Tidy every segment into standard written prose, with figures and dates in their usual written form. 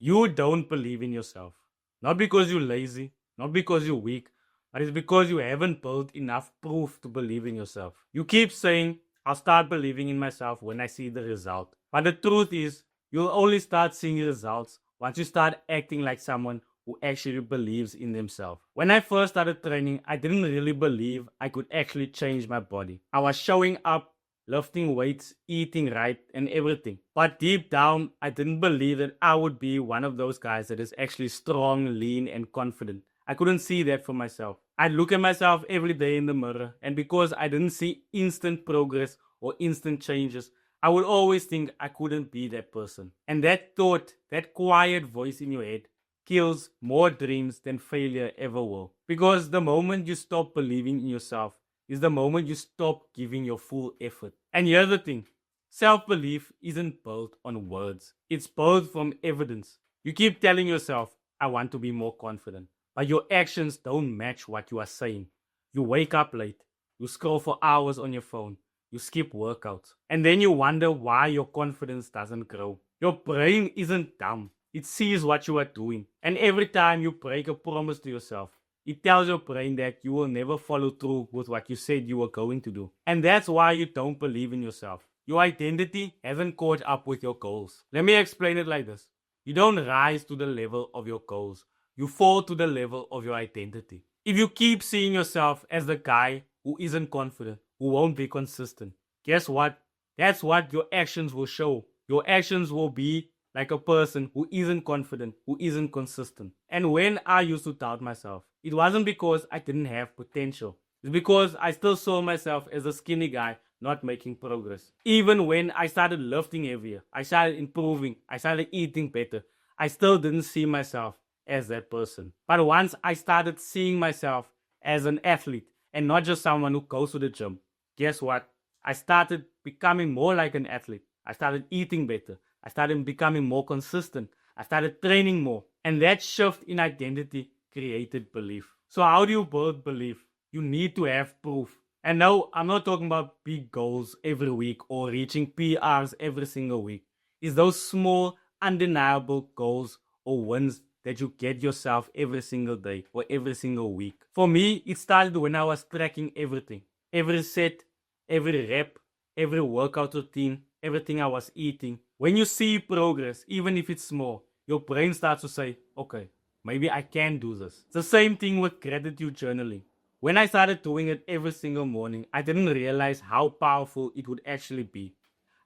You don't believe in yourself. Not because you're lazy, not because you're weak, but it's because you haven't built enough proof to believe in yourself. You keep saying, I'll start believing in myself when I see the result. But the truth is, you'll only start seeing results once you start acting like someone who actually believes in themselves. When I first started training, I didn't really believe I could actually change my body. I was showing up, lifting weights, eating right, and everything. But deep down, I didn't believe that I would be one of those guys that is actually strong, lean, and confident. I couldn't see that for myself. I look at myself every day in the mirror, and because I didn't see instant progress or instant changes, I would always think I couldn't be that person. And that thought, that quiet voice in your head, kills more dreams than failure ever will. Because the moment you stop believing in yourself is the moment you stop giving your full effort. And here's the thing, self belief isn't built on words, it's built from evidence. You keep telling yourself, I want to be more confident, but your actions don't match what you are saying. You wake up late, you scroll for hours on your phone, you skip workouts, and then you wonder why your confidence doesn't grow. Your brain isn't dumb, it sees what you are doing. And every time you break a promise to yourself, it tells your brain that you will never follow through with what you said you were going to do. And that's why you don't believe in yourself. Your identity hasn't caught up with your goals. Let me explain it like this. You don't rise to the level of your goals. You fall to the level of your identity. If you keep seeing yourself as the guy who isn't confident, who won't be consistent, guess what? That's what your actions will show. Your actions will be like a person who isn't confident, who isn't consistent. And when I used to doubt myself, it wasn't because I didn't have potential. It's because I still saw myself as a skinny guy not making progress. Even when I started lifting heavier, I started improving, I started eating better, I still didn't see myself as that person. But once I started seeing myself as an athlete and not just someone who goes to the gym, guess what? I started becoming more like an athlete. I started eating better. I started becoming more consistent. I started training more. And that shift in identity created belief. So, how do you build belief? You need to have proof. And no, I'm not talking about big goals every week or reaching PRs every single week. It's those small, undeniable goals or wins that you get yourself every single day or every single week. For me, it started when I was tracking everything. Every set, every rep, every workout routine, everything I was eating. When you see progress, even if it's small, your brain starts to say, okay, maybe I can do this. It's the same thing with gratitude journaling. When I started doing it every single morning, I didn't realize how powerful it would actually be.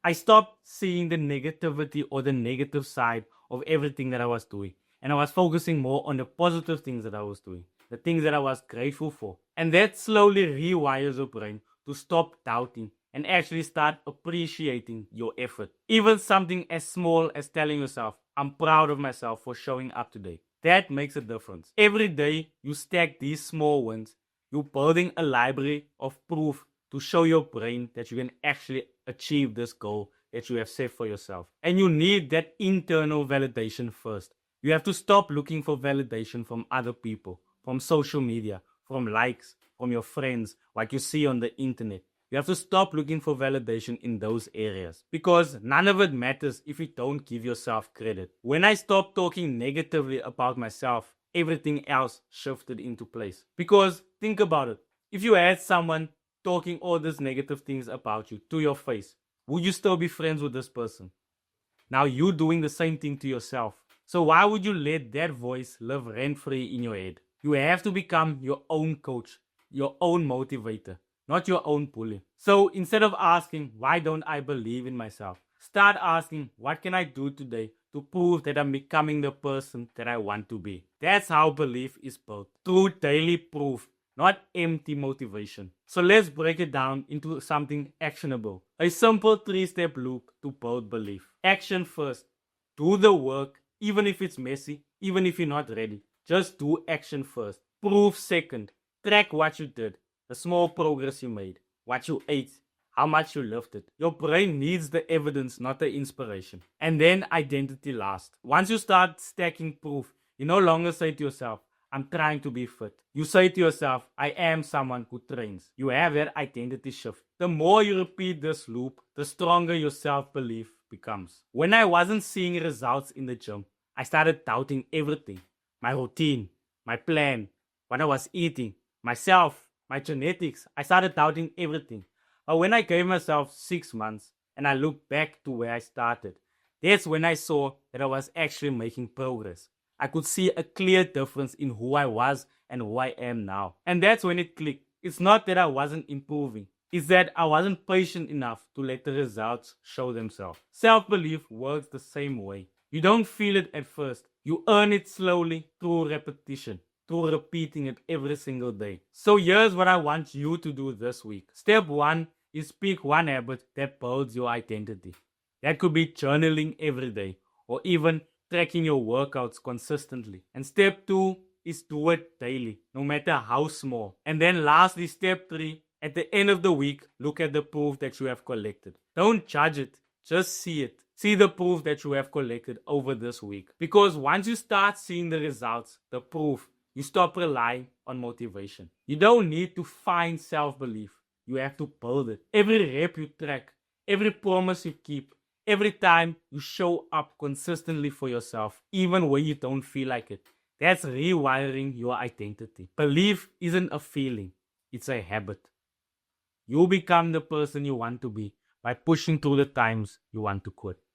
I stopped seeing the negativity or the negative side of everything that I was doing. And I was focusing more on the positive things that I was doing, the things that I was grateful for. And that slowly rewires your brain to stop doubting and actually start appreciating your effort. Even something as small as telling yourself, I'm proud of myself for showing up today. That makes a difference. Every day you stack these small wins, you're building a library of proof to show your brain that you can actually achieve this goal that you have set for yourself. And you need that internal validation first. You have to stop looking for validation from other people, from social media, from likes, from your friends, what you see on the internet. You have to stop looking for validation in those areas because none of it matters if you don't give yourself credit. When I stopped talking negatively about myself, everything else shifted into place. Because think about it. If you had someone talking all these negative things about you to your face, would you still be friends with this person? Now you're doing the same thing to yourself. So why would you let that voice live rent free in your head? You have to become your own coach, your own motivator, not your own bully. So instead of asking, why don't I believe in myself? Start asking, what can I do today to prove that I'm becoming the person that I want to be? That's how belief is built, through daily proof, not empty motivation. So let's break it down into something actionable. A simple 3-step loop to build belief. Action first. Do the work, even if it's messy, even if you're not ready. Just do action first. Proof second. Track what you did, the small progress you made, what you ate, how much you lifted. Your brain needs the evidence, not the inspiration. And then identity last. Once you start stacking proof, you no longer say to yourself, I'm trying to be fit. You say to yourself, I am someone who trains. You have that identity shift. The more you repeat this loop, the stronger your self-belief becomes. When I wasn't seeing results in the gym, I started doubting everything: my routine, my plan, what I was eating, myself, my genetics. I started doubting everything. But when I gave myself 6 months and I looked back to where I started, that's when I saw that I was actually making progress. I could see a clear difference in who I was and who I am now. And that's when it clicked. It's not that I wasn't improving, it's that I wasn't patient enough to let the results show themselves. Self belief works the same way. You don't feel it at first, you earn it slowly through repetition, through repeating it every single day. So here's what I want you to do this week. Step one is pick one habit that builds your identity. That could be journaling every day or even tracking your workouts consistently. And step two is do it daily, no matter how small. And then lastly, step three, at the end of the week, look at the proof that you have collected. Don't judge it, just see it. See the proof that you have collected over this week. Because once you start seeing the results, the proof, you stop relying on motivation. You don't need to find self belief, you have to build it. Every rep you track, every promise you keep, every time you show up consistently for yourself, even when you don't feel like it, that's rewiring your identity. Belief isn't a feeling, it's a habit. You become the person you want to be by pushing through the times you want to quit.